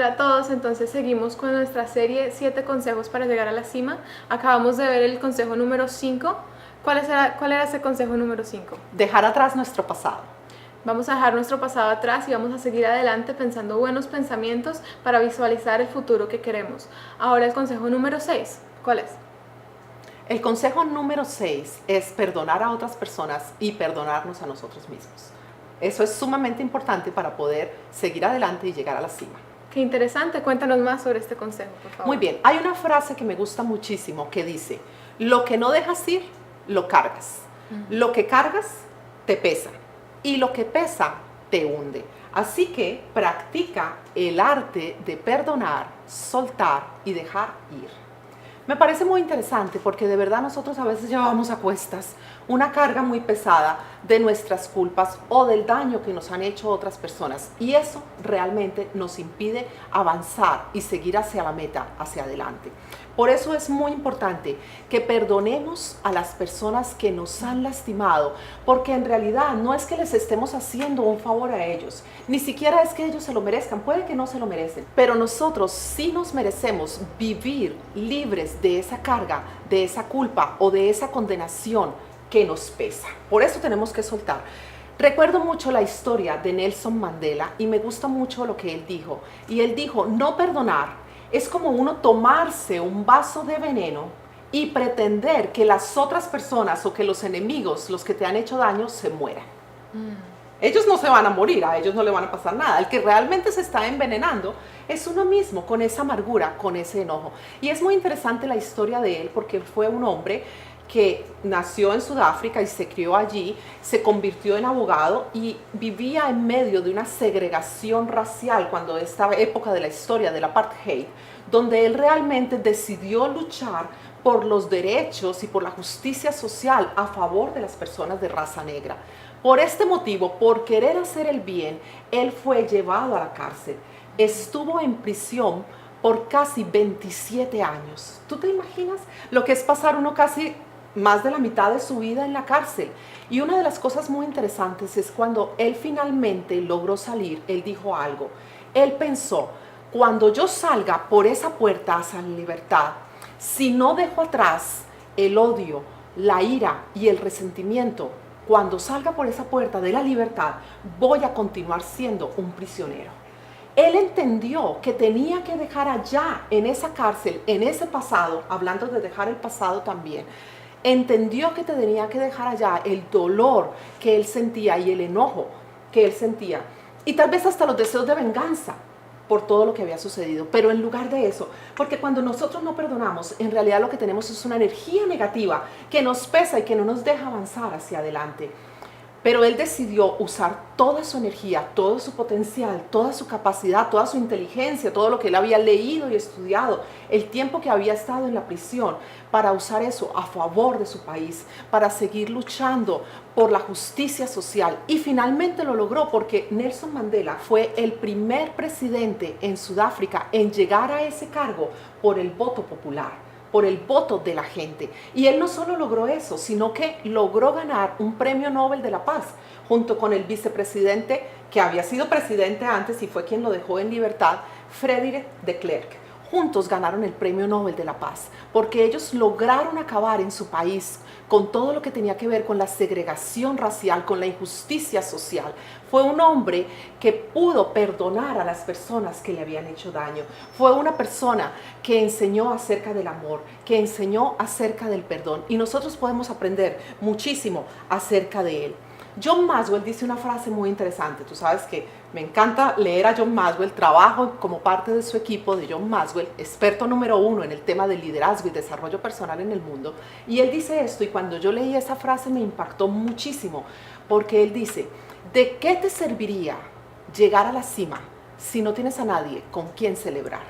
Hola a todos, entonces seguimos con nuestra serie 7 consejos para llegar a la cima. Acabamos de ver el consejo número 5. ¿Cuál era ese consejo número 5? Dejar atrás nuestro pasado. Vamos a dejar nuestro pasado atrás y vamos a seguir adelante pensando buenos pensamientos para visualizar el futuro que queremos. Ahora el consejo número 6, ¿cuál es? El consejo número 6 es perdonar a otras personas y perdonarnos a nosotros mismos. Eso es sumamente importante para poder seguir adelante y llegar a la cima. Qué interesante, cuéntanos más sobre este consejo, por favor. Muy bien, hay una frase que me gusta muchísimo que dice, lo que no dejas ir, lo cargas. Lo que cargas, te pesa. Y lo que pesa, te hunde. Así que practica el arte de perdonar, soltar y dejar ir. Me parece muy interesante porque de verdad nosotros a veces llevamos a cuestas una carga muy pesada de nuestras culpas o del daño que nos han hecho otras personas y eso realmente nos impide avanzar y seguir hacia la meta, hacia adelante. Por eso es muy importante que perdonemos a las personas que nos han lastimado, porque en realidad no es que les estemos haciendo un favor a ellos, ni siquiera es que ellos se lo merezcan, puede que no se lo merecen, pero nosotros sí nos merecemos vivir libres de esa carga, de esa culpa o de esa condenación que nos pesa. Por eso tenemos que soltar. Recuerdo mucho la historia de Nelson Mandela y me gusta mucho lo que él dijo. Y él dijo, no perdonar es como uno tomarse un vaso de veneno y pretender que las otras personas o que los enemigos, los que te han hecho daño, se mueran. Ellos no se van a morir, a ellos no le van a pasar nada. El que realmente se está envenenando es uno mismo, con esa amargura, con ese enojo. Y es muy interesante la historia de él porque fue un hombre que nació en Sudáfrica y se crió allí, se convirtió en abogado y vivía en medio de una segregación racial cuando esta época de la historia del apartheid, donde él realmente decidió luchar por los derechos y por la justicia social a favor de las personas de raza negra. Por este motivo, por querer hacer el bien, él fue llevado a la cárcel. Estuvo en prisión por casi 27 años. ¿Tú te imaginas lo que es pasar uno casi más de la mitad de su vida en la cárcel? Y una de las cosas muy interesantes es cuando él finalmente logró salir, él dijo algo. Él pensó, cuando yo salga por esa puerta hacia la libertad, si no dejo atrás el odio, la ira y el resentimiento, cuando salga por esa puerta de la libertad, voy a continuar siendo un prisionero. Él entendió que tenía que dejar allá, en esa cárcel, en ese pasado, hablando de dejar el pasado también, entendió que tenía que dejar allá el dolor que él sentía y el enojo que él sentía. Y tal vez hasta los deseos de venganza por todo lo que había sucedido. Pero en lugar de eso, porque cuando nosotros no perdonamos, en realidad lo que tenemos es una energía negativa que nos pesa y que no nos deja avanzar hacia adelante. Pero él decidió usar toda su energía, todo su potencial, toda su capacidad, toda su inteligencia, todo lo que él había leído y estudiado, el tiempo que había estado en la prisión, para usar eso a favor de su país, para seguir luchando por la justicia social. Y finalmente lo logró porque Nelson Mandela fue el primer presidente en Sudáfrica en llegar a ese cargo por el voto popular, por el voto de la gente. Y él no solo logró eso, sino que logró ganar un premio Nobel de la Paz, junto con el vicepresidente que había sido presidente antes y fue quien lo dejó en libertad, Frédéric de Klerk. Juntos ganaron el premio Nobel de la Paz, porque ellos lograron acabar en su país con todo lo que tenía que ver con la segregación racial, con la injusticia social. Fue un hombre que pudo perdonar a las personas que le habían hecho daño. Fue una persona que enseñó acerca del amor, que enseñó acerca del perdón. Y nosotros podemos aprender muchísimo acerca de él. John Maxwell dice una frase muy interesante. Tú sabes que me encanta leer a John Maxwell, trabajo como parte de su equipo de John Maxwell, experto número 1 en el tema del liderazgo y desarrollo personal en el mundo. Y él dice esto, y cuando yo leí esa frase me impactó muchísimo, porque él dice, ¿de qué te serviría llegar a la cima si no tienes a nadie con quien celebrar?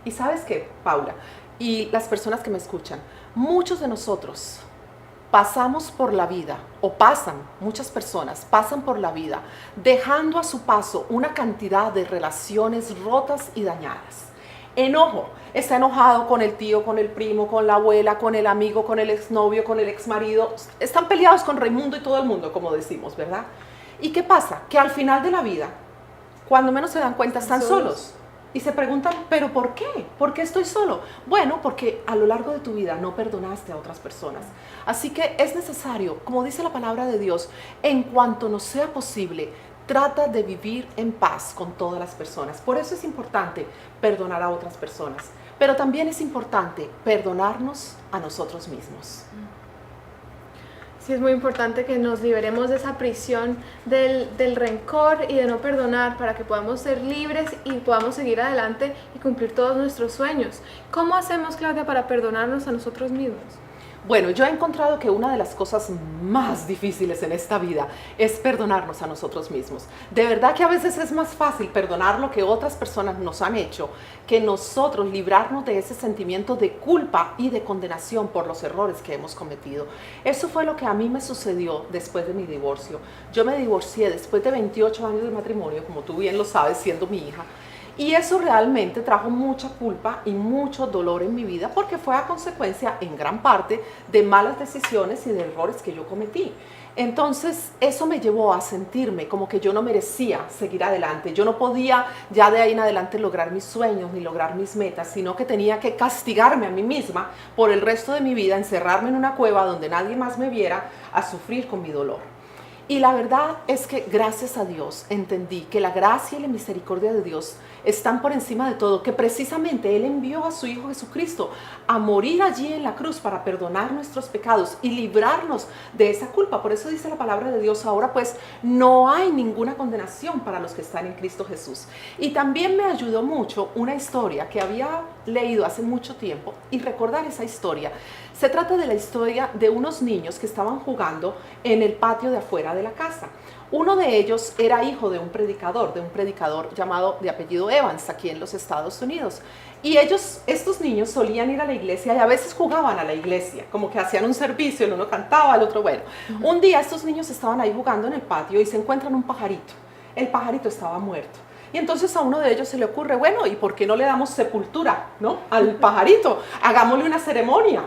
Y sabes qué, Paula, y las personas que me escuchan, muchos de nosotros pasamos por la vida, o pasan, muchas personas pasan por la vida, dejando a su paso una cantidad de relaciones rotas y dañadas. Enojo, está enojado con el tío, con el primo, con la abuela, con el amigo, con el exnovio, con el exmarido. Están peleados con Raimundo y todo el mundo, como decimos, ¿verdad? ¿Y qué pasa? Que al final de la vida, cuando menos se dan cuenta están Solos. solos. Y se preguntan, ¿pero por qué? ¿Por qué estoy solo? Bueno, porque a lo largo de tu vida no perdonaste a otras personas. Así que es necesario, como dice la palabra de Dios, en cuanto nos sea posible, trata de vivir en paz con todas las personas. Por eso es importante perdonar a otras personas. Pero también es importante perdonarnos a nosotros mismos. Sí, es muy importante que nos liberemos de esa prisión del rencor y de no perdonar para que podamos ser libres y podamos seguir adelante y cumplir todos nuestros sueños. ¿Cómo hacemos, Claudia, para perdonarnos a nosotros mismos? Bueno, yo he encontrado que una de las cosas más difíciles en esta vida es perdonarnos a nosotros mismos. De verdad que a veces es más fácil perdonar lo que otras personas nos han hecho que nosotros librarnos de ese sentimiento de culpa y de condenación por los errores que hemos cometido. Eso fue lo que a mí me sucedió después de mi divorcio. Yo me divorcié después de 28 años de matrimonio, como tú bien lo sabes, siendo mi hija. Y eso realmente trajo mucha culpa y mucho dolor en mi vida porque fue a consecuencia en gran parte de malas decisiones y de errores que yo cometí. Entonces eso me llevó a sentirme como que yo no merecía seguir adelante. Yo no podía ya de ahí en adelante lograr mis sueños ni lograr mis metas, sino que tenía que castigarme a mí misma por el resto de mi vida, encerrarme en una cueva donde nadie más me viera a sufrir con mi dolor. Y la verdad es que gracias a Dios entendí que la gracia y la misericordia de Dios están por encima de todo, que precisamente Él envió a su Hijo Jesucristo a morir allí en la cruz para perdonar nuestros pecados y librarnos de esa culpa. Por eso dice la palabra de Dios, ahora pues no hay ninguna condenación para los que están en Cristo Jesús. Y también me ayudó mucho una historia que había leído hace mucho tiempo y recordar esa historia. Se trata de la historia de unos niños que estaban jugando en el patio de afuera de la casa. Uno de ellos era hijo de un predicador llamado de apellido Evans, aquí en los Estados Unidos. Y estos niños solían ir a la iglesia y a veces jugaban a la iglesia, como que hacían un servicio, el uno cantaba, el otro bueno. Un día estos niños estaban ahí jugando en el patio y se encuentran un pajarito. El pajarito estaba muerto. Y entonces a uno de ellos se le ocurre, bueno, ¿y por qué no le damos sepultura, ¿no? Al pajarito? Hagámosle una ceremonia.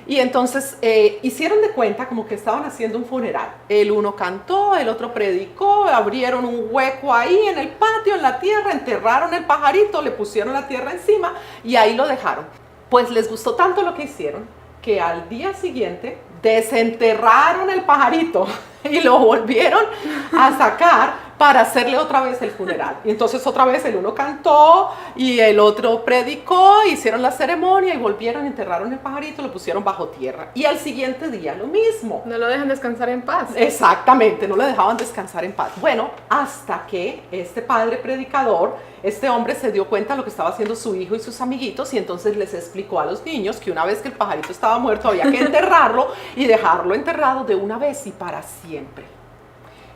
Y entonces hicieron de cuenta como que estaban haciendo un funeral. El uno cantó, el otro predicó, abrieron un hueco ahí en el patio, en la tierra, enterraron el pajarito, le pusieron la tierra encima y ahí lo dejaron. Pues les gustó tanto lo que hicieron que al día siguiente desenterraron el pajarito y lo volvieron a sacar para hacerle otra vez el funeral. Y entonces otra vez el uno cantó y el otro predicó, hicieron la ceremonia y volvieron, enterraron el pajarito, lo pusieron bajo tierra. Y al siguiente día lo mismo. No lo dejan descansar en paz. Exactamente, no lo dejaban descansar en paz. Bueno, hasta que este padre predicador, este hombre se dio cuenta de lo que estaba haciendo su hijo y sus amiguitos y entonces les explicó a los niños que una vez que el pajarito estaba muerto había que enterrarlo y dejarlo enterrado de una vez y para siempre.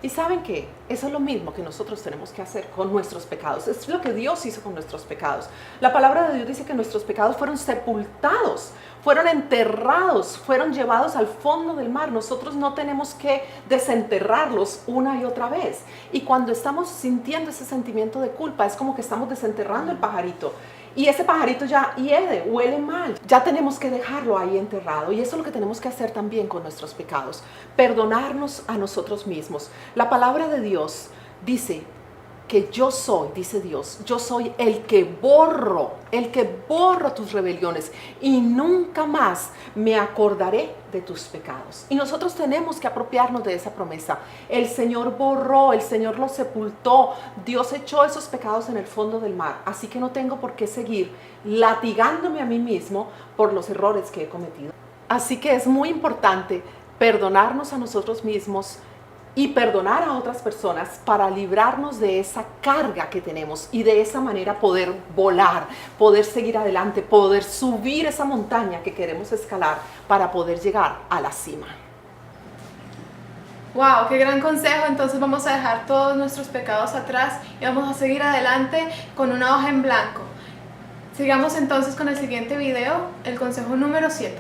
Y ¿saben qué? Eso es lo mismo que nosotros tenemos que hacer con nuestros pecados. Es lo que Dios hizo con nuestros pecados. La palabra de Dios dice que nuestros pecados fueron sepultados, fueron enterrados, fueron llevados al fondo del mar. Nosotros no tenemos que desenterrarlos una y otra vez. Y cuando estamos sintiendo ese sentimiento de culpa, es como que estamos desenterrando el pajarito. Y ese pajarito ya hiede, huele mal. Ya tenemos que dejarlo ahí enterrado. Y eso es lo que tenemos que hacer también con nuestros pecados. Perdonarnos a nosotros mismos. La palabra de Dios dice que yo soy, dice Dios, yo soy el que borro tus rebeliones y nunca más me acordaré de tus pecados. Y nosotros tenemos que apropiarnos de esa promesa. El Señor borró, el Señor lo sepultó, Dios echó esos pecados en el fondo del mar, así que no tengo por qué seguir latigándome a mí mismo por los errores que he cometido. Así que es muy importante perdonarnos a nosotros mismos y perdonar a otras personas para librarnos de esa carga que tenemos y de esa manera poder volar, poder seguir adelante, poder subir esa montaña que queremos escalar para poder llegar a la cima. ¡Wow! ¡Qué gran consejo! Entonces vamos a dejar todos nuestros pecados atrás y vamos a seguir adelante con una hoja en blanco. Sigamos entonces con el siguiente video, el consejo número 7.